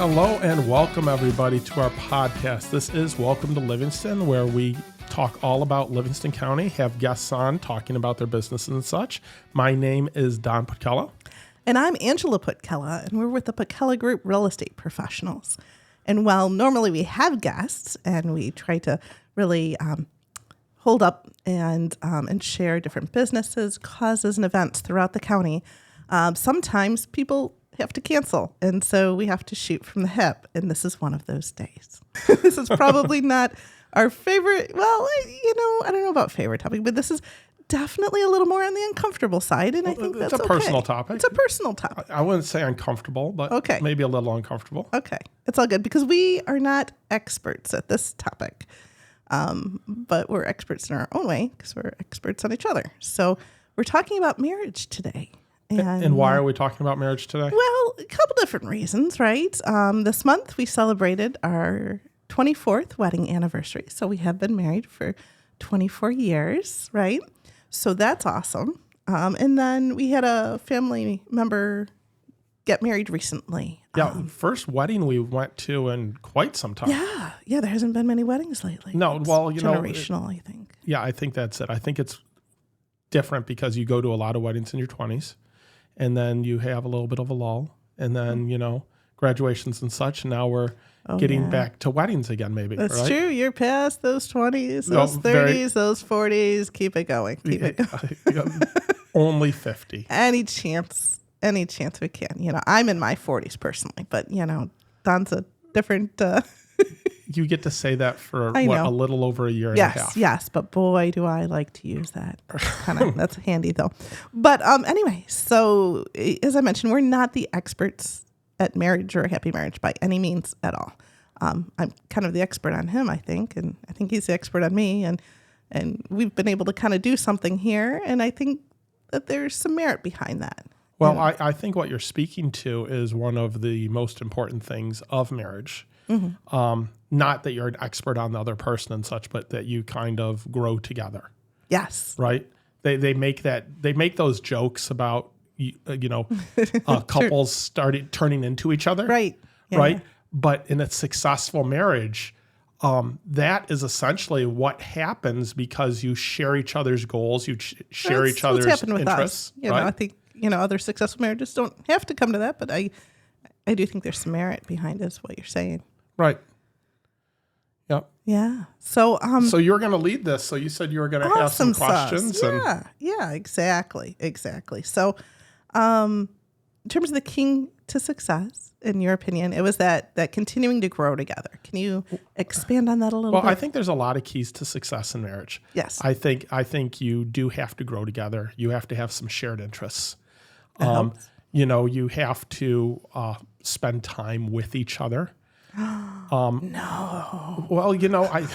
Hello and welcome everybody to our podcast. This is Welcome to Livingston, where we talk all about Livingston County, have guests on talking about their business and such. My name is Don Putkela. And I'm Angela Putkela, and we're with the Putkela Group Real Estate Professionals. And while normally we have guests and we try to really hold up and share different businesses, causes, and events throughout the county, sometimes people have to cancel. And so we have to shoot from the hip. And this is one of those days. This is probably not our favorite. Well, I don't know about favorite topic, but this is definitely a little more on the uncomfortable side. And I think that's a personal topic. It's a personal topic. I wouldn't say uncomfortable, but maybe a little uncomfortable. Okay. It's all good because we are not experts at this topic. But we're experts in our own way because we're experts on each other. So we're talking about marriage today. And why are we talking about marriage today? Well, a couple different reasons, right? This month we celebrated our 24th wedding anniversary. So we have been married for 24 years, right? So that's awesome. And then we had a family member get married recently. Yeah, first wedding we went to in quite some time. Yeah, there hasn't been many weddings lately. No, well, generational, I think. Yeah, I think that's it. I think it's different because you go to a lot of weddings in your 20s. And then you have a little bit of a lull, and then, graduations and such. And now we're getting back to weddings again, maybe. That's right? true. You're past those 20s, those 30s, those 40s. Keep it going. Only 50. Any chance we can. I'm in my 40s personally, but, Don's a different... You get to say that for a little over a year and a half. Yes, but boy, do I like to use that. That's handy though. But anyway, so as I mentioned, we're not the experts at marriage or a happy marriage by any means at all. I'm kind of the expert on him, I think, and I think he's the expert on me, and we've been able to kind of do something here, and I think that there's some merit behind that. Well, I think what you're speaking to is one of the most important things of marriage. Mm-hmm. Not that you're an expert on the other person and such, but that you kind of grow together. Yes. Right. They make those jokes about, couples started turning into each other. Right. Yeah. Right. But in a successful marriage, that is essentially what happens because you share each other's goals. You share each other's interests. I think, other successful marriages don't have to come to that, but I do think there's some merit behind is what you're saying. Right. Yep. Yeah. So you're going to lead this. So you said you were going to have some questions. Yeah, exactly. So, in terms of the key to success, in your opinion, it was that continuing to grow together. Can you expand on that a little bit? Well, I think there's a lot of keys to success in marriage. Yes. I think you do have to grow together. You have to have some shared interests. You have to spend time with each other. No. Well, I...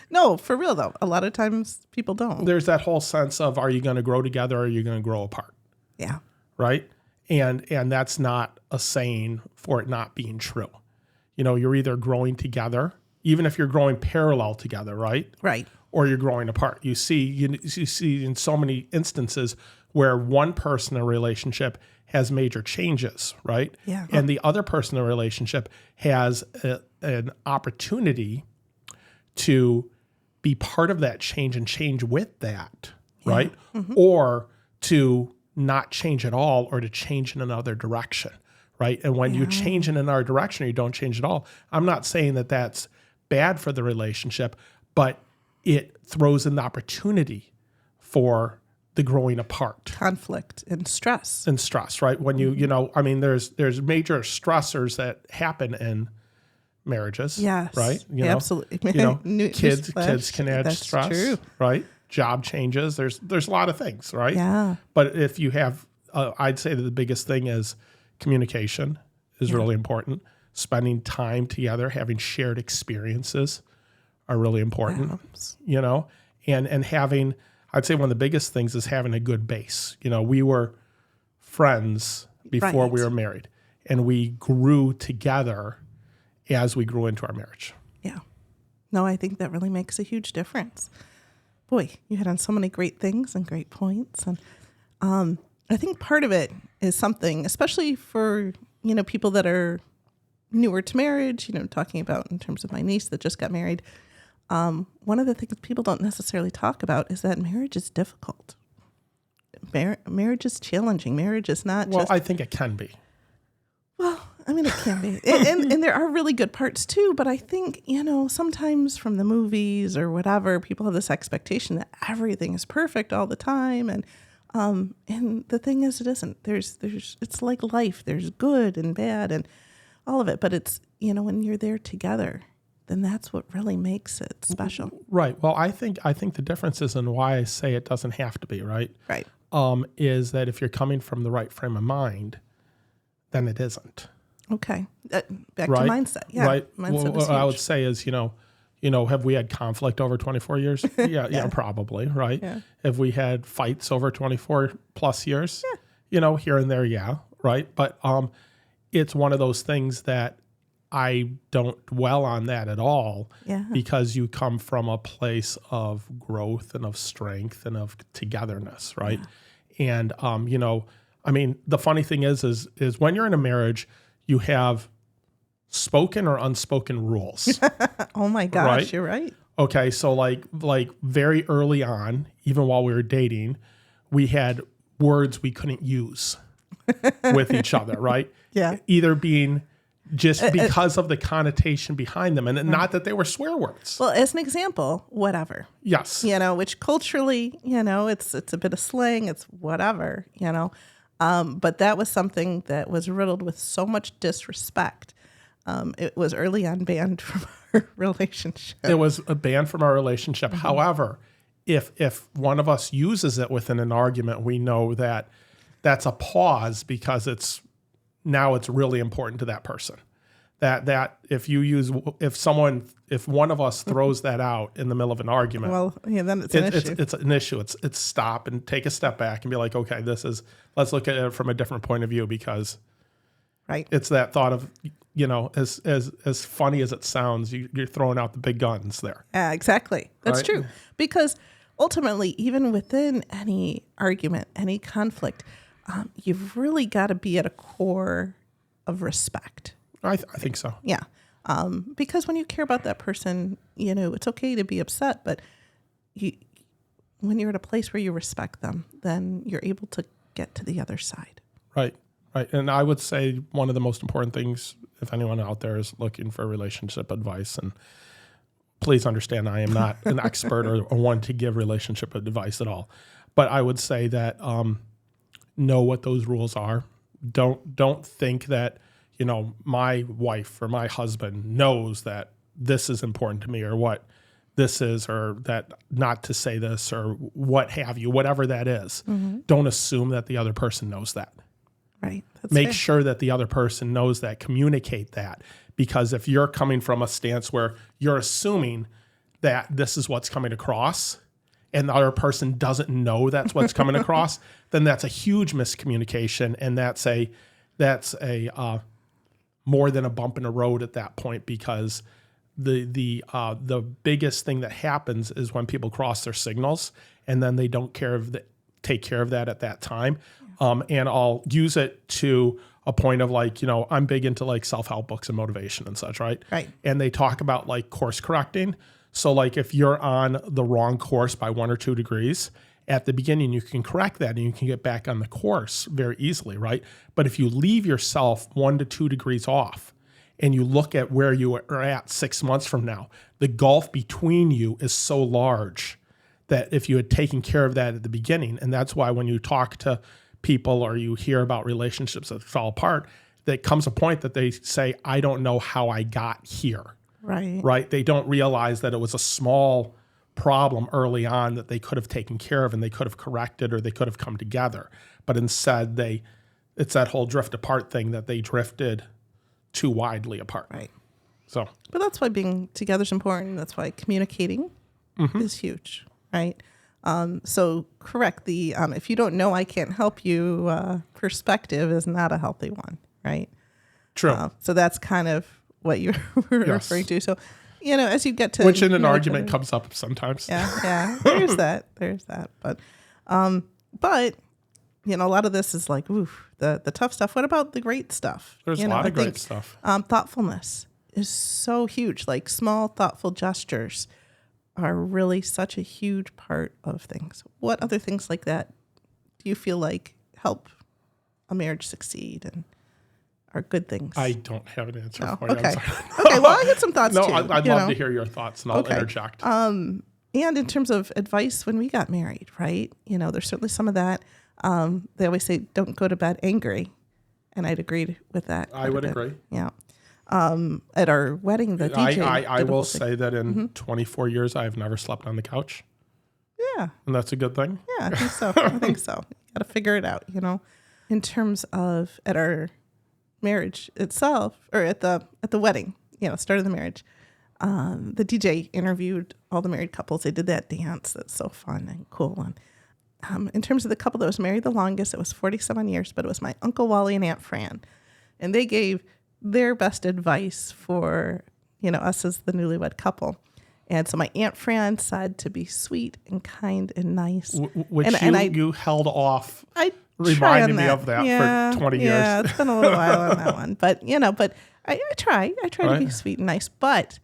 No, for real, though. A lot of times people don't. There's that whole sense of, are you going to grow together or are you going to grow apart? Yeah. Right? And that's not a saying for it not being true. You're either growing together, even if you're growing parallel together, right? Right. Or you're growing apart. You see in so many instances where one person in a relationship has major changes, right? Yeah. And the other person in a relationship has an opportunity to be part of that change and change with that, right? Mm-hmm. Or to not change at all or to change in another direction, right? And when you change in another direction or you don't change at all, I'm not saying that that's bad for the relationship, but it throws in the opportunity for the growing apart. Conflict and stress. Right? When there's major stressors that happen in marriages. Yes. Right? Absolutely. Kids can add That's stress. True. Right? Job changes. There's a lot of things, right? Yeah. But if you have, I'd say that the biggest thing is communication is really important. Spending time together, having shared experiences are really important. And having, I'd say one of the biggest things is having a good base. We were friends before we were married, and we grew together as we grew into our marriage. Yeah. No, I think that really makes a huge difference. Boy, you hit on so many great things and great points. And I think part of it is something, especially for, people that are newer to marriage, talking about in terms of my niece that just got married, one of the things people don't necessarily talk about is that marriage is difficult. Marriage is challenging. Marriage is not Well, I think it can be. Well, I mean, it can be. And there are really good parts too, but I think, sometimes from the movies or whatever, people have this expectation that everything is perfect all the time. And the thing is, it isn't. It's like life. There's good and bad and all of it. But it's, when you're there together, then that's what really makes it special. Right. Well, I think the difference is in why I say it doesn't have to be, right? Right. Is that if you're coming from the right frame of mind, then it isn't. Okay. Back right? to mindset. Yeah. Right. Mindset what I would say is, have we had conflict over 24 years? Yeah, probably, right? Yeah. Have we had fights over 24 plus years? Yeah. Here and there, yeah, right? But it's one of those things that I don't dwell on that at all because you come from a place of growth and of strength and of togetherness, right? Yeah. And, the funny thing is when you're in a marriage, you have spoken or unspoken rules. Oh my gosh, right? You're right. Okay, so like very early on, even while we were dating, we had words we couldn't use with each other, right? Yeah. Either being just because of the connotation behind them, and not that they were swear words. Well, as an example, whatever. Yes. Which culturally, it's a bit of slang, it's whatever, but that was something that was riddled with so much disrespect. It was early on banned from our relationship. It was banned from our relationship. Mm-hmm. However, if one of us uses it within an argument, we know that that's a pause because it's really important to that person. That if one of us throws that out in the middle of an argument, then it's an issue. It's an issue. It's stop and take a step back and be like, okay, let's look at it from a different point of view because it's that thought of, as funny as it sounds, you're throwing out the big guns there. Yeah, exactly. That's true. Because ultimately, even within any argument, any conflict, you've really got to be at a core of respect. I think so. Yeah. Because when you care about that person, it's okay to be upset, but when you're at a place where you respect them, then you're able to get to the other side. Right. And I would say one of the most important things, if anyone out there is looking for relationship advice, and please understand I am not an expert or one to give relationship advice at all, but I would say that know what those rules are. Don't think that my wife or my husband knows that this is important to me or what this is or that not to say this or what have you, whatever that is. Mm-hmm. Don't assume that the other person knows that. Right. Make sure that the other person knows that, communicate that. Because if you're coming from a stance where you're assuming that this is what's coming across and the other person doesn't know that's what's coming across, then that's a huge miscommunication. And that's a more than a bump in the road at that point, because the biggest thing that happens is when people cross their signals and then they don't take care of that at that time. And I'll use it to a point of I'm big into self-help books and motivation and such, right? Right. And they talk about course correcting. So if you're on the wrong course by 1 or 2 degrees, at the beginning, you can correct that and you can get back on the course very easily, right? But if you leave yourself 1 to 2 degrees off and you look at where you are at 6 months from now, the gulf between you is so large that if you had taken care of that at the beginning, and that's why when you talk to people or you hear about relationships that fall apart, there comes a point that they say, I don't know how I got here. Right? They don't realize that it was a small problem early on that they could have taken care of and they could have corrected or they could have come together. But instead, it's that whole drift apart thing that they drifted too widely apart. Right. So, but that's why being together is important. That's why communicating is huge, right? So correct the if you don't know, I can't help you perspective is not a healthy one, right? True. So that's kind of what you were referring to. So, as you get to which in an argument comes up sometimes. Yeah. There's that. But a lot of this is like, ooh, the tough stuff. What about the great stuff? There's a lot of great stuff. Thoughtfulness is so huge. Like small, thoughtful gestures are really such a huge part of things. What other things like that do you feel like help a marriage succeed and are good things? I don't have an answer for okay. you. I'm sorry. Okay, well, I had some thoughts too. I'd love to hear your thoughts, and I'll interject. And in terms of advice when we got married, right? There's certainly some of that. They always say, don't go to bed angry. And I'd agree with that. I would agree. Yeah. At our wedding, the DJ. I will say that in 24 years, I have never slept on the couch. Yeah. And that's a good thing. Yeah, I think so. I think so. You got to figure it out, In terms of at our marriage itself, or at the wedding, start of the marriage, the DJ interviewed all the married couples. They did that dance. That's so fun and cool. And in terms of the couple that was married the longest, it was 47 years, but it was my Uncle Wally and Aunt Fran. And they gave their best advice for, us as the newlywed couple. And so my Aunt Fran said to be sweet and kind and nice. Which you held off. I reminded me of that for 20 years. Yeah, it's been a little while on that one. But, I try. I try to be sweet and nice. But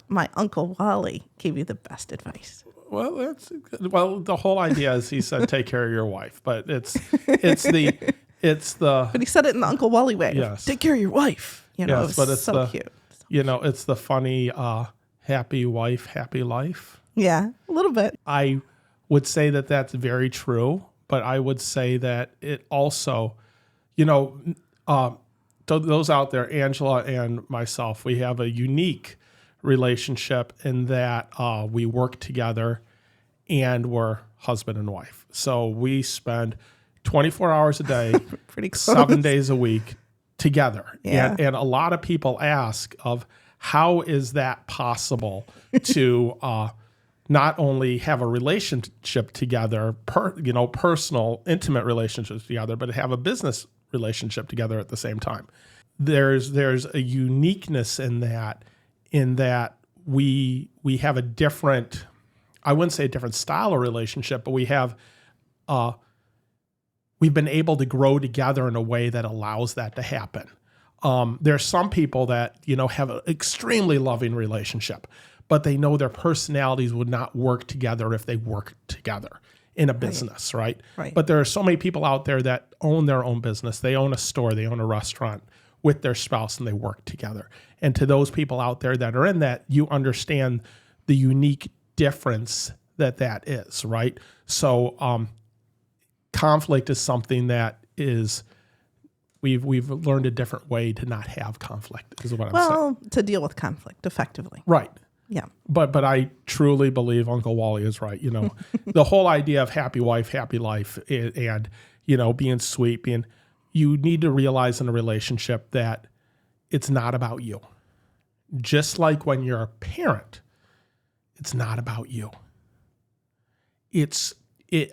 my Uncle Wally gave you the best advice. Well, the whole idea is he said, take care of your wife. But it's the. But he said it in the Uncle Wally way. Yes. Take care of your wife. Yes, but it's so cute. It's the funny happy wife, happy life. Yeah, a little bit. I would say that that's very true, but I would say that it also, those out there, Angela and myself, we have a unique relationship in that we work together and we're husband and wife. So we spend 24 hours a day, pretty close. 7 days a week together. Yeah. And a lot of people ask of how is that possible to not only have a relationship together, personal, intimate relationships together, but have a business relationship together at the same time. There's a uniqueness in that we have a different, I wouldn't say a different style of relationship, but we have we've been able to grow together in a way that allows that to happen. There are some people that, have an extremely loving relationship, but they know their personalities would not work together if they work together in a business, right? But there are so many people out there that own their own business. They own a store, they own a restaurant with their spouse, and they work together. And to those people out there that are in that, you understand the unique difference that is, right? So conflict is something that is... We've learned a different way to not have conflict, is what I'm saying. Well, to deal with conflict effectively. Right. Yeah. But I truly believe Uncle Wally is right. The whole idea of happy wife, happy life, and, being sweet, you need to realize in a relationship that it's not about you. Just like when you're a parent, it's not about you.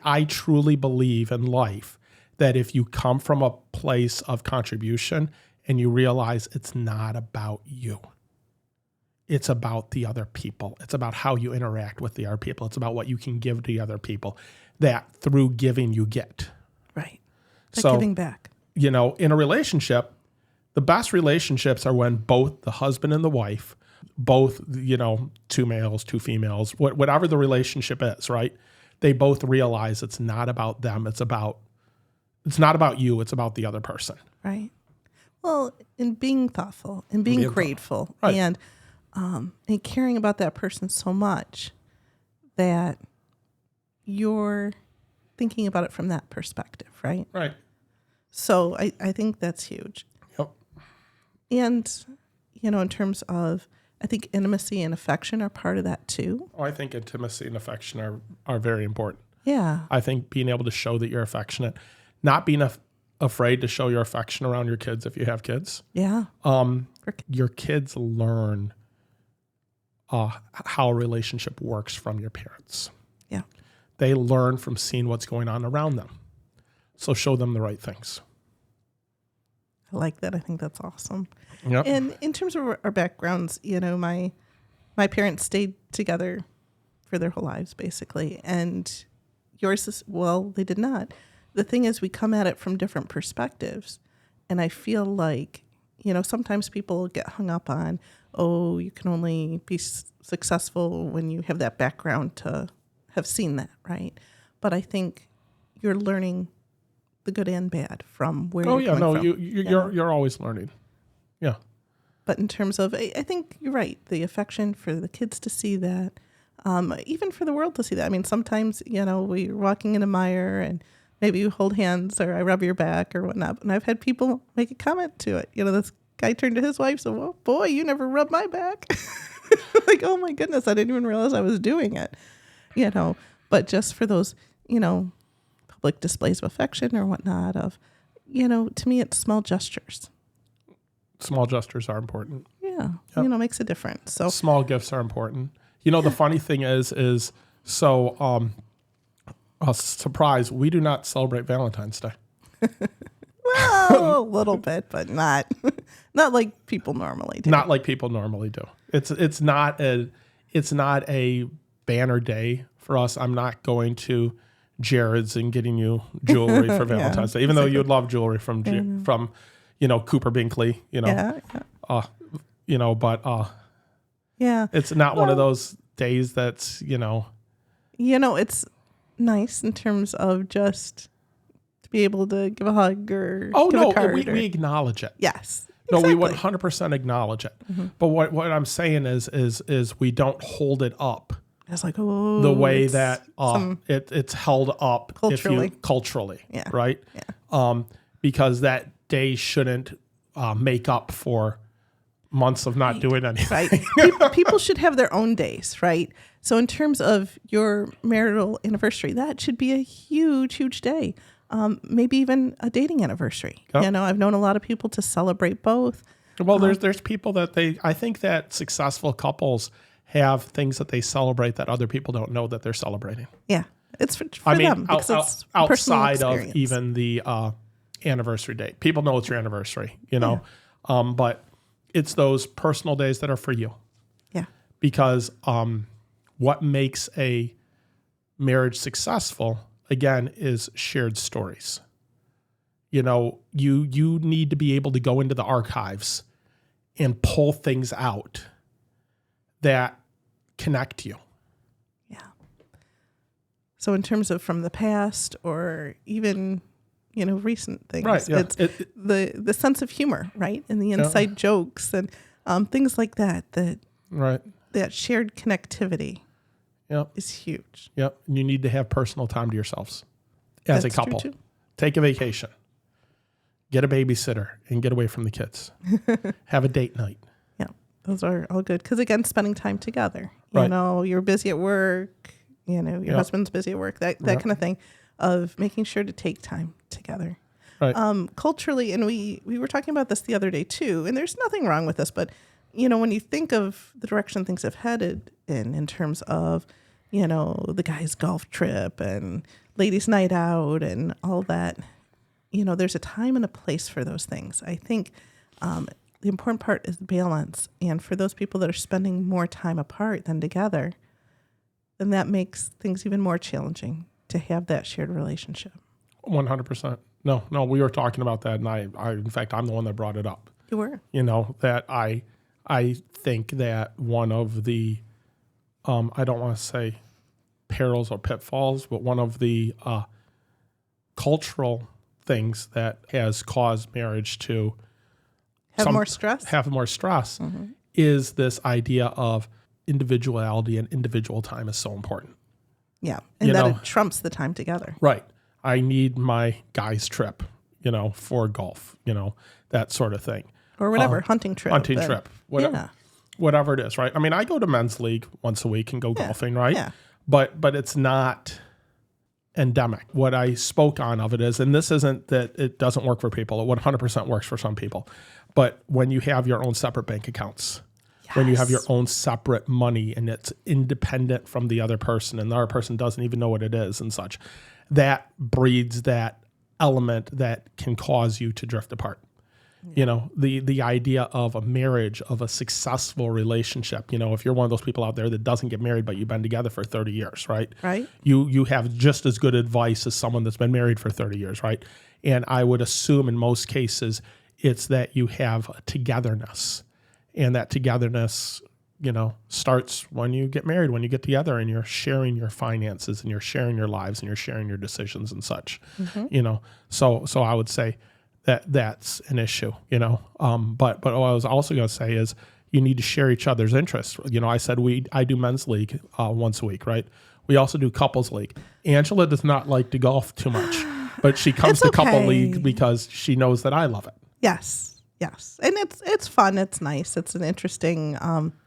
I truly believe in life that if you come from a place of contribution and you realize it's not about you, it's about the other people. It's about how you interact with the other people. It's about what you can give to the other people, that through giving you get. Right. So giving back. In a relationship, the best relationships are when both the husband and the wife, both, two males, two females, whatever the relationship is, right? They both realize it's not about them. It's not about you. It's about the other person. Right. Well, in being thoughtful and being grateful and caring about that person so much that you're thinking about it from that perspective, right? Right. So I think that's huge. Yep. And, in terms of, I think intimacy and affection are part of that too. Oh, I think intimacy and affection are very important. Yeah. I think being able to show that you're affectionate, not being afraid to show your affection around your kids if you have kids. Yeah. Your kids learn how a relationship works from your parents. Yeah. They learn from seeing what's going on around them. So show them the right things. I like that. I think that's awesome. Yep. And in terms of our backgrounds, my parents stayed together for their whole lives, basically. And yours is, well, they did not. the thing is we come at it from different perspectives. And I feel like, sometimes people get hung up on, oh, you can only be successful when you have that background to have seen that, right? But I think you're learning the good and bad from where you're coming from. You're always learning. Yeah. But in terms of, I think you're right, the affection for the kids to see that, even for the world to see that. I mean, sometimes, we're walking in a mire and maybe you hold hands or I rub your back or whatnot. And I've had people make a comment to it. This guy turned to his wife, so, well, boy, you never rubbed my back. Like, oh my goodness, I didn't even realize I was doing it. But just for those, public displays of affection or whatnot to me, it's small gestures. Small gestures are important. Yeah. Yep. Makes a difference. So small gifts are important. The funny thing is a surprise, we do not celebrate Valentine's Day. Well, a little bit, but not like people normally do. Not like people normally do. It's not a banner day for us. I'm not going to Jared's and getting you jewelry for Valentine's Day, even though you'd love jewelry from Cooper Binkley, it's not one of those days that's, it's nice in terms of just to be able to give a hug or give a card. We acknowledge it. Yes. Exactly. No, we 100% acknowledge it. Mm-hmm. But what I'm saying is we don't hold it up. It's like, the way that it's held up culturally, yeah. Right? Yeah. Because that day shouldn't make up for months of not doing anything. Right. People should have their own days, right? So in terms of your marital anniversary, that should be a huge, huge day. Maybe even a dating anniversary. Yep. I've known a lot of people to celebrate both. Well, there's people that I think that successful couples have things that they celebrate that other people don't know that they're celebrating. Yeah. It's for them. It's outside of even the anniversary date. People know it's your anniversary, but it's those personal days that are for you. Yeah. Because what makes a marriage successful, again, is shared stories. You need to be able to go into the archives and pull things out that connect you. Yeah. So in terms of from the past or even, recent things, right, yeah. It's the sense of humor, right? And the inside jokes and things like that right. That shared connectivity Yep. is huge. Yep. And you need to have personal time to yourselves as a couple. True too. Take a vacation. Get a babysitter and get away from the kids. Have a date night. Yeah. Those are all good. Because again, spending time together. Right. You're busy at work, your husband's busy at work, that kind of thing, of making sure to take time together. Right. Culturally, and we were talking about this the other day too, and there's nothing wrong with this, but when you think of the direction things have headed in terms of, the guy's golf trip and ladies' night out and all that, there's a time and a place for those things. I think the important part is balance. And for those people that are spending more time apart than together, then that makes things even more challenging to have that shared relationship. 100%. No, we were talking about that. And I in fact, I'm the one that brought it up. You were. That I think that one of the, I don't want to say perils or pitfalls, but one of the cultural things that has caused marriage to have more stress mm-hmm. is this idea of individuality, and individual time is so important. Yeah. And it trumps the time together. Right. I need my guy's trip, for golf, that sort of thing. Or whatever, hunting trip. Whatever it is, right? I mean, I go to men's league once a week and go golfing, right? Yeah. But it's not endemic. What I spoke on of it is, and this isn't that it doesn't work for people. It 100% works for some people. But when you have your own separate bank accounts, when you have your own separate money and it's independent from the other person and the other person doesn't even know what it is and such, that breeds that element that can cause you to drift apart. You know, the idea of a marriage, of a successful relationship. You know, if you're one of those people out there that doesn't get married, but you've been together for 30 years, right? Right. You have just as good advice as someone that's been married for 30 years, right? And I would assume in most cases, it's that you have a togetherness, and that togetherness, you know, starts when you get married, when you get together and you're sharing your finances and you're sharing your lives and you're sharing your decisions and such, you know. So I would say that's an issue, you know. But what I was also going to say is you need to share each other's interests. You know, I said I do men's league once a week, right? We also do couples league. Angela does not like to golf too much, but she comes to couple league because she knows that I love it. Yes. And it's fun. It's nice. It's an interesting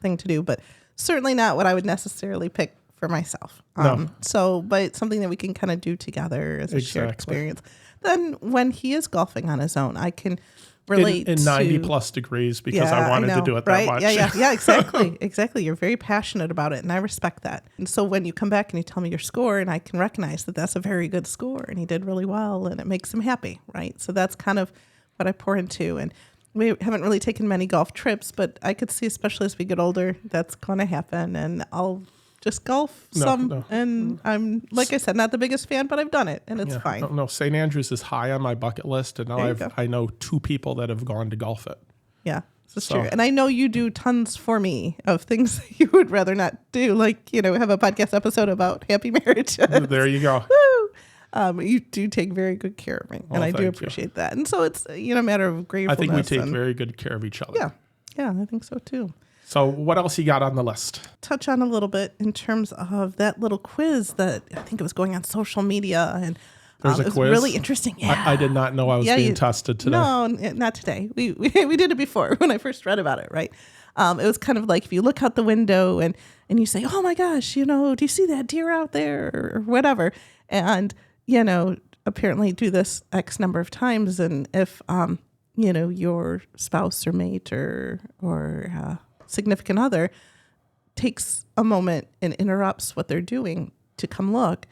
thing to do, but certainly not what I would necessarily pick for myself. No. So, but something that we can kind of do together as a shared experience. Then when he is golfing on his own, I can relate in 90 plus degrees because I wanted to do it that much. Yeah, exactly. Exactly. You're very passionate about it, and I respect that. And so when you come back and you tell me your score, and I can recognize that that's a very good score and he did really well and it makes him happy, right? So that's kind of what I pour into. And we haven't really taken many golf trips, but I could see, especially as we get older, that's going to happen. And I'll just golf some. And I'm, like I said, not the biggest fan, but I've done it, and it's fine. No, St. Andrews is high on my bucket list, and now I know 2 people that have gone to golf it. Yeah, this is true. And I know you do tons for me of things that you would rather not do, like, you know, have a podcast episode about happy marriages. There you go. Woo! You do take very good care of me, and I do appreciate that. And so it's, you know, a matter of gratefulness. I think we take very good care of each other. Yeah, I think so too. So what else you got on the list? Touch on a little bit in terms of that little quiz that I think it was going on social media, and there's a it was quiz? really interesting. Yeah, I did not know I was being tested today. No, not today. We did it before when I first read about it. Right. It was kind of like if you look out the window and you say, "Oh my gosh, you know, do you see that deer out there?" or whatever, and you know, apparently do this X number of times. And if, you know, your spouse or mate or significant other takes a moment and interrupts what they're doing to come look,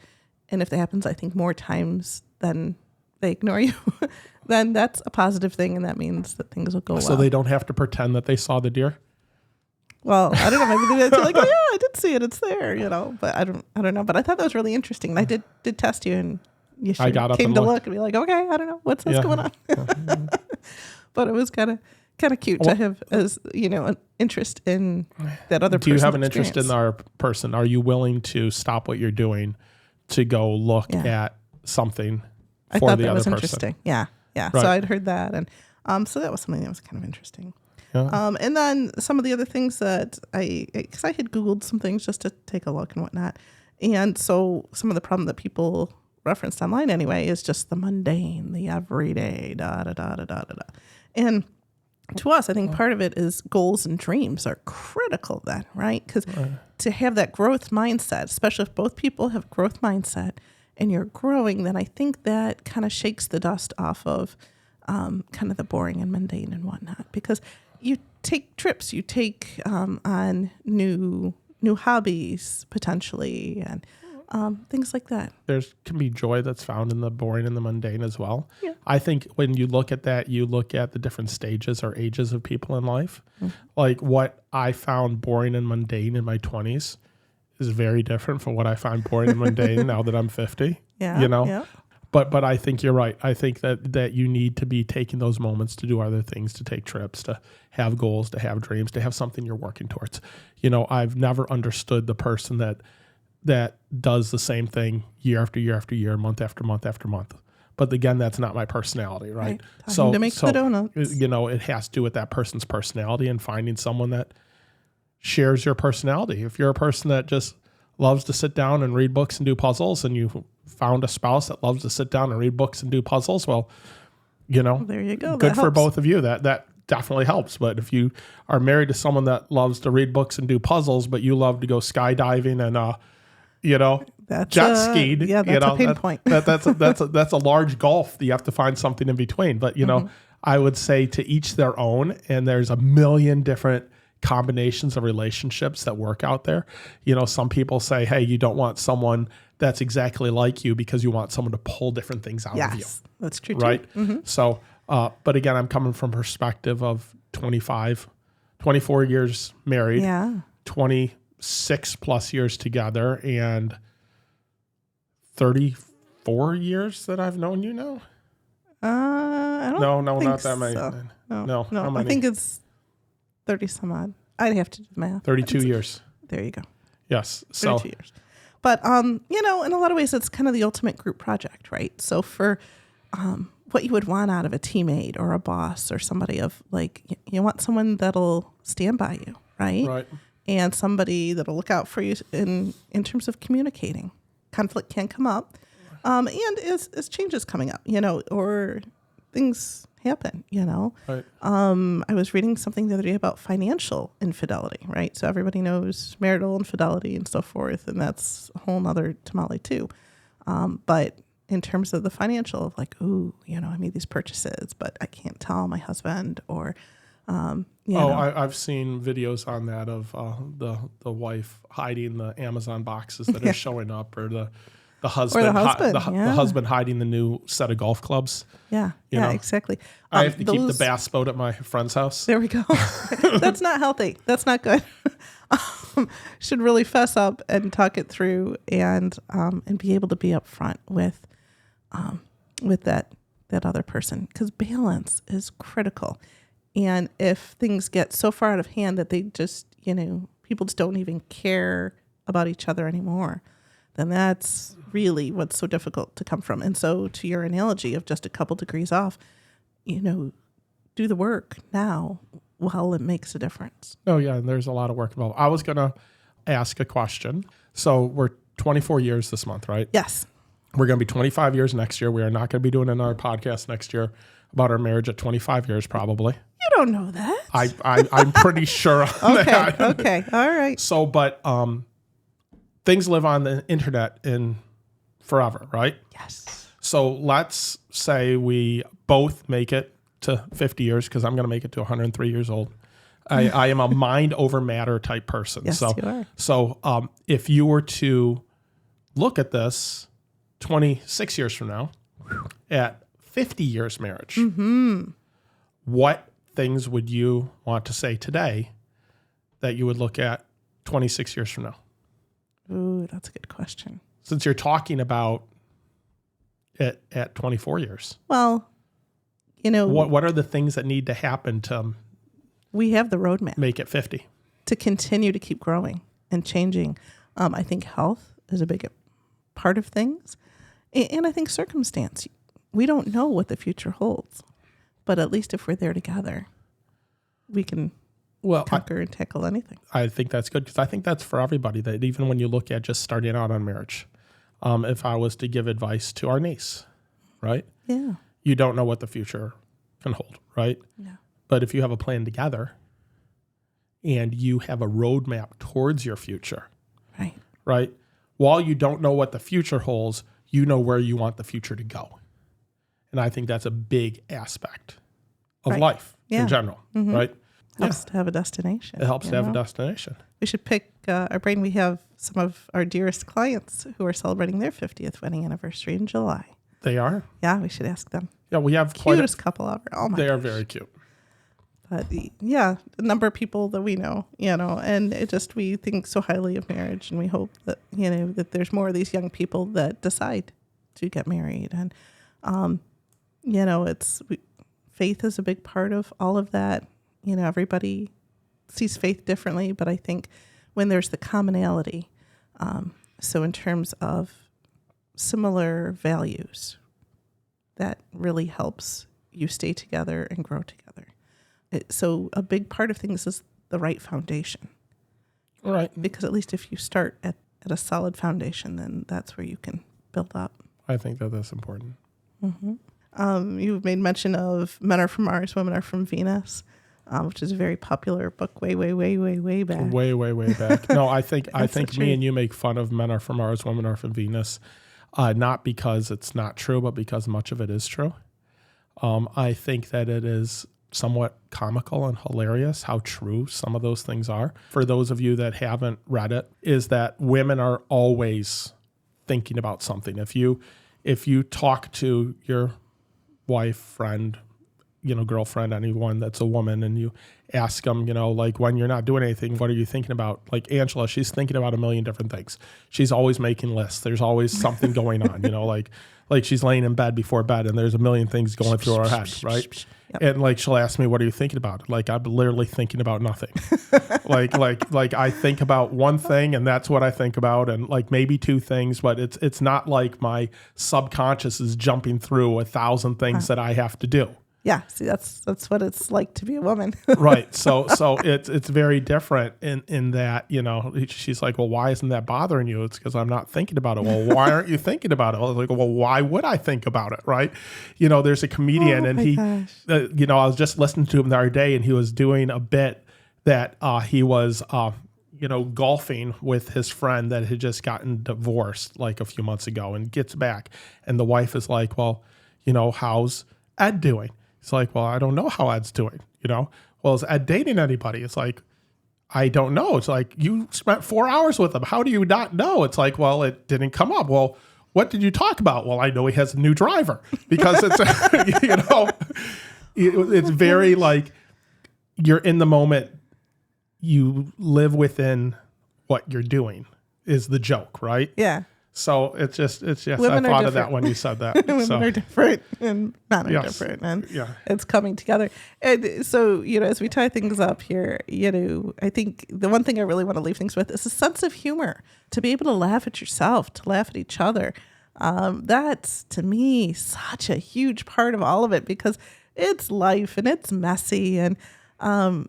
and if that happens, I think more times than they ignore you, then that's a positive thing. And that means that things will go well. So they don't have to pretend that they saw the deer? Well, I don't know. Maybe they're like, oh yeah, I did see it. It's there, you know. But I don't know. But I thought that was really interesting. And I did test you, and you came to look and be like, okay, I don't know what's going on. But it was kind of cute to have, as you know, an interest in that other person. Do you have an interest in our person? Are you willing to stop what you're doing to go look at something for the other person? I thought that was interesting. Yeah. Right. So I'd heard that, and so that was something that was kind of interesting. Yeah. And then some of the other things that because I had Googled some things just to take a look and whatnot. And so some of the problem that people referenced online anyway is just the mundane, the everyday, da-da-da-da-da-da. And to us, I think part of it is goals and dreams are critical then, right? Because to have that growth mindset, especially if both people have growth mindset and you're growing, then I think that kind of shakes the dust off of kind of the boring and mundane and whatnot. Because you take trips, you take on new hobbies potentially, and things like that. There can be joy that's found in the boring and the mundane as well. Yeah. I think when you look at that, you look at the different stages or ages of people in life. Mm-hmm. Like what I found boring and mundane in my 20s is very different from what I find boring and mundane now that I'm 50. Yeah. You know? Yeah. But I think you're right. I think that you need to be taking those moments to do other things, to take trips, to have goals, to have dreams, to have something you're working towards. You know, I've never understood the person that does the same thing year after year after year, month after month after month. But again, that's not my personality, right? So to make the donuts. You know, it has to do with that person's personality and finding someone that shares your personality. If you're a person that just loves to sit down and read books and do puzzles, and you found a spouse that loves to sit down and read books and do puzzles, well, you know, there you go. Good for both of you. That definitely helps. But if you are married to someone that loves to read books and do puzzles, but you love to go skydiving and you know, jet skiing, yeah, that's a pain point. That's a large gulf. You have to find something in between. But you know, I would say to each their own. And there's a million different combinations of relationships that work out there. You know, some people say, hey, you don't want someone that's exactly like you because you want someone to pull different things out of you. That's true, right? Mm-hmm. So But again, I'm coming from perspective of 24 years married, 26 plus years together, and 34 years that I've known you now. I don't No, think not that many. so. No, how many? I think it's 30 some odd. I'd have to do the math. 32 years. There you go. Yes. So 32 years. But, in a lot of ways, it's kind of the ultimate group project, right? So for what you would want out of a teammate or a boss or somebody of like, you want someone that'll stand by you, right? Right. And somebody that'll look out for you in terms of communicating. Conflict can come up. And as change is coming up, or things happen, Right. I was reading something the other day about financial infidelity, right? So everybody knows marital infidelity and so forth, and that's a whole nother tamale too. But in terms of the financial, of like, I made these purchases, but I can't tell my husband, or, I've seen videos on that of the wife hiding the Amazon boxes that are showing up, or the husband, the husband hiding the new set of golf clubs. Yeah, exactly. I have to keep the bass boat at my friend's house. There we go. That's not healthy. That's not good. Should really fess up and talk it through, and be able to be upfront with that other person, because balance is critical. And if things get so far out of hand that they just, people just don't even care about each other anymore, then that's really what's so difficult to come from. And so to your analogy of just a couple degrees off, do the work now while it makes a difference. Oh, yeah, and there's a lot of work involved. I was going to ask a question. So we're 24 years this month, right? Yes. We're going to be 25 years next year. We are not going to be doing another podcast next year about our marriage at 25 years, probably. You don't know that. I'm pretty sure on that. Okay. All right. So, but things live on the internet in forever, right? Yes. So let's say we both make it to 50 years, because I'm going to make it to 103 years old. I am a mind over matter type person. Yes, you are. So if you were to look at this 26 years from now at 50 years marriage, what things would you want to say today that you would look at 26 years from now? Ooh, that's a good question. Since you're talking about it at 24 years. Well, what are the things that need to happen to we have the roadmap make it 50? To continue to keep growing and changing. I think health is a big part of things. And I think circumstance. We don't know what the future holds. But at least if we're there together, we can conquer and tackle anything. I think that's good, because I think that's for everybody, that even when you look at just starting out on marriage, if I was to give advice to our niece, right? Yeah. You don't know what the future can hold, right? Yeah. But if you have a plan together and you have a roadmap towards your future, right? While you don't know what the future holds, you know where you want the future to go. And I think that's a big aspect of life in general, right? Helps to have a destination. It helps to have a destination. We should pick our brain. We have some of our dearest clients who are celebrating their 50th wedding anniversary in July. They are? Yeah, we should ask them. Yeah, we have cutest couple ever. Oh my! They are very cute. But yeah, the number of people that we know, and we think so highly of marriage, and we hope that that there's more of these young people that decide to get married, and faith is a big part of all of that. Everybody sees faith differently, but I think when there's the commonality, so in terms of similar values, that really helps you stay together and grow together. So a big part of things is the right foundation. All right. Because at least if you start at a solid foundation, then that's where you can build up. I think that's important. Mm-hmm. You've made mention of Men Are From Mars, Women Are From Venus, which is a very popular book way back. Way back. No, I think so me and you make fun of Men Are From Mars, Women Are From Venus, not because it's not true, but because much of it is true. I think that it is somewhat comical and hilarious how true some of those things are. For those of you that haven't read it, is that women are always thinking about something. If you talk to your wife, friend, girlfriend, anyone that's a woman, and you ask them, like when you're not doing anything, what are you thinking about? Like Angela, she's thinking about a million different things. She's always making lists. There's always something going on, like she's laying in bed before bed and there's a million things going through her head, right? Yep. And like she'll ask me, what are you thinking about? Like I'm literally thinking about nothing. like I think about one thing and that's what I think about, and like maybe two things, but it's not like my subconscious is jumping through 1,000 things that I have to do. Yeah, see, that's what it's like to be a woman. Right. So it's very different in that, she's like, well, why isn't that bothering you? It's because I'm not thinking about it. Well, why aren't you thinking about it? I was like, well, why would I think about it? Right. There's a comedian and he, I was just listening to him the other day and he was doing a bit that he was, golfing with his friend that had just gotten divorced like a few months ago, and gets back. And the wife is like, well, how's Ed doing? It's like, well, I don't know how Ed's doing, Well, is Ed dating anybody? It's like, I don't know. It's like, you spent 4 hours with him. How do you not know? It's like, well, it didn't come up. Well, what did you talk about? Well, I know he has a new driver, because it's, it's very like you're in the moment. You live within what you're doing is the joke, right? Yeah. So it's just Women I thought of that when you said that. Women are different and men are different, and it's coming together. And so, as we tie things up here, I think the one thing I really want to leave things with is a sense of humor, to be able to laugh at yourself, to laugh at each other. That's, to me, such a huge part of all of it, because it's life and it's messy, and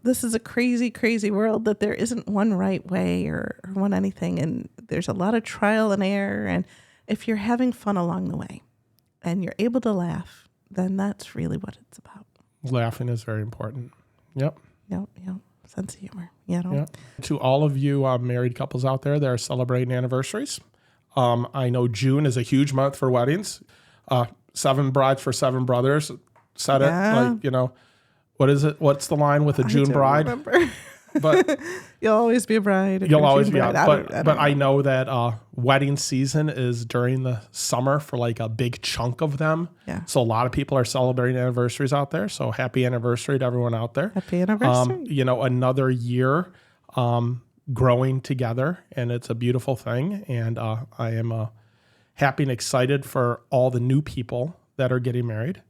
this is a crazy, crazy world that there isn't one right way or one anything. And there's a lot of trial and error. And if you're having fun along the way and you're able to laugh, then that's really what it's about. Laughing is very important. Yep. Yep. Sense of humor. Yep. To all of you married couples out there that are celebrating anniversaries, I know June is a huge month for weddings. 7 brides for 7 brothers said it. What is it? What's the line with a June bride? Remember. But you'll always be a bride. You'll always be out. But I know that wedding season is during the summer for like a big chunk of them. Yeah. So a lot of people are celebrating anniversaries out there. So happy anniversary to everyone out there. Happy anniversary. Another year growing together, and it's a beautiful thing. And I am happy and excited for all the new people that are getting married.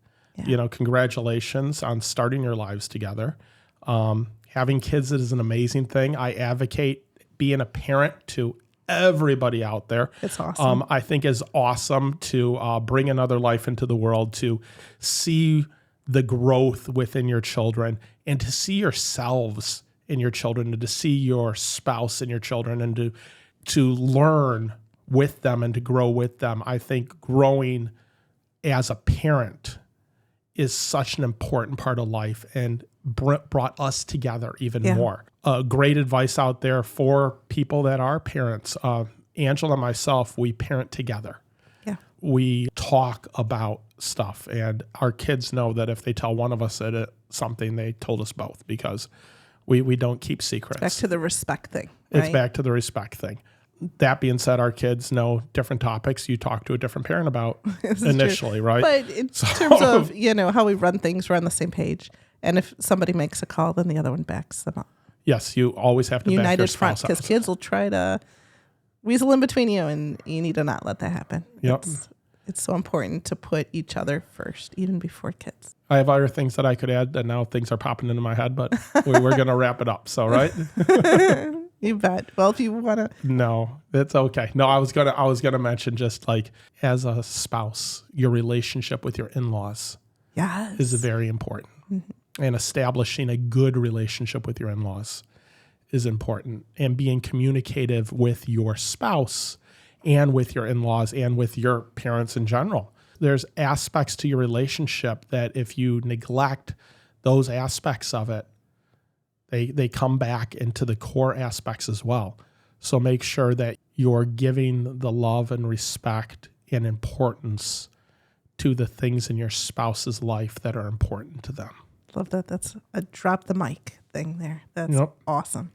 Yeah. Congratulations on starting your lives together. Having kids is an amazing thing. I advocate being a parent to everybody out there. It's awesome. I think it's awesome to bring another life into the world, to see the growth within your children, and to see yourselves in your children, and to see your spouse in your children, and to learn with them and to grow with them. I think growing as a parent is such an important part of life, and brought us together even more. Great advice out there for people that are parents. Angela and myself, we parent together. Yeah. We talk about stuff, and our kids know that if they tell one of us something, they told us both, because we don't keep secrets. Back to the respect thing. Right? It's back to the respect thing. That being said, our kids know different topics you talk to a different parent about initially, right? But in terms of, how we run things, we're on the same page. And if somebody makes a call, then the other one backs them up. Yes, you always have to back your spouse front, because kids will try to weasel in between you, and you need to not let that happen. Yep. It's so important to put each other first, even before kids. I have other things that I could add, and now things are popping into my head, but we're going to wrap it up. So, right? You bet. Well, if you want to. No, it's okay. No, I was gonna mention, just like as a spouse, your relationship with your in-laws is very important. Mm-hmm. And establishing a good relationship with your in-laws is important. And being communicative with your spouse and with your in-laws and with your parents in general. There's aspects to your relationship that if you neglect those aspects of it, they come back into the core aspects as well. So make sure that you're giving the love and respect and importance to the things in your spouse's life that are important to them. Love that. That's a drop the mic thing there. That's awesome.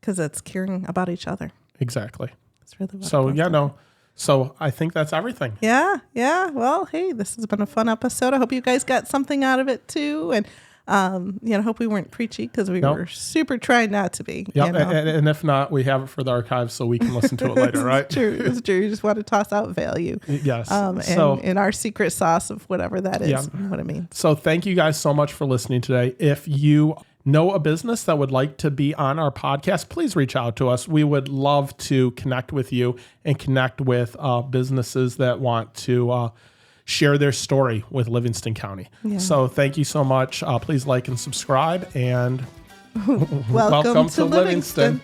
Because it's caring about each other. Exactly. That's really what so, So I think that's everything. Yeah. Well, hey, this has been a fun episode. I hope you guys got something out of it too. And, hope we weren't preachy because we were super trying not to be. Yep. And if not, we have it for the archives so we can listen to it later, right? It's true. You just want to toss out value. Yes. And our secret sauce of whatever that is, what it means. So thank you guys so much for listening today. If you know a business that would like to be on our podcast, please reach out to us. We would love to connect with you and connect with businesses that want to share their story with Livingston County. Yeah. So thank you so much. Please like and subscribe, and welcome to Livingston.